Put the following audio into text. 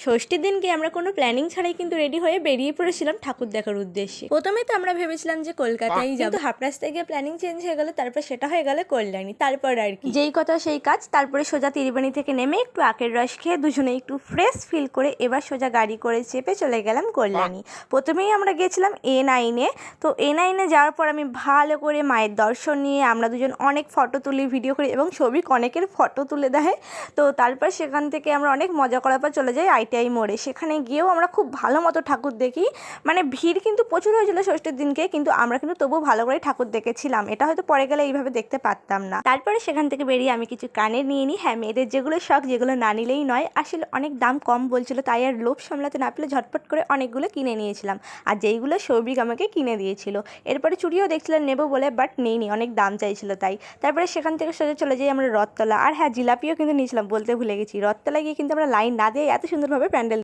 ষষ্ঠীর দিনকে আমরা কোনো প্ল্যানিং ছাড়াই কিন্তু রেডি হয়ে বেরিয়ে পড়েছিলাম ঠাকুর দেখার উদ্দেশ্যে। প্রথমেই তো আমরা ভেবেছিলাম যে কলকাতায় যাব, কিন্তু হাফ রাস্তায় গিয়ে প্ল্যানিং চেঞ্জ হয়ে গেল, তারপর সেটা হয়ে গেল কল্যাণী। তারপর আর কি, যেই কথা সেই কাজ। তারপরে সোজা ত্রিবেণী থেকে নেমে একটু আখের রস খেয়ে দুজনে একটু ফ্রেশ ফিল করে এবার সোজা গাড়ি করে চেপে চলে গেলাম কল্যাণী। প্রথমেই আমরা গেছিলাম A9-এ। তো A9-এ যাওয়ার পর আমি ভালো করে মায়ের দর্শন নিয়ে আমরা দুজন অনেক ফটো তুলি, ভিডিও করি এবং সবিক অনেকের ফটো তুলে দেয়। তো তারপর সেখান থেকে আমরা অনেক মজা করার পর চলে যাই ITI মোড়ে। সেখানে গিয়েও আমরা খুব ভালো মতো ঠাকুর দেখি। মানে ভিড় কিন্তু প্রচুর হয়েছিল ষষ্ঠীর দিনকে, কিন্তু আমরা কিন্তু তবুও ভালো করে ঠাকুর দেখেছিলাম। এটা হয়তো পরে গেলে এইভাবে দেখতে পারতাম না। তারপরে সেখান থেকে বেরিয়ে আমি কিছু কানের নিয়ে নিই। হ্যাঁ, মেয়েদের যেগুলো শখ, যেগুলো না নিলেই নয়। আসলে অনেক দাম কম বলছিল, তাই আর লোভ সামলাতে না পেলে ঝটপট করে অনেকগুলো কিনে নিয়েছিলাম, আর যেইগুলো সৌভিক আমাকে কিনে দিয়েছিল। এরপরে চুড়িও দেখছিলাম নেবো বলে, বাট নেইনি, অনেক দাম চাইছিল তাই। তারপরে সেখান থেকে সোজা চলে যাই আমরা রথতলা। আর হ্যাঁ, জিলাপিও কিন্তু নিয়েছিলাম, বলতে ভুলে গেছি। রথতলা গিয়ে কিন্তু আমরা লাইন না দিয়ে এত সুন্দরভাবে প্যান্ডেল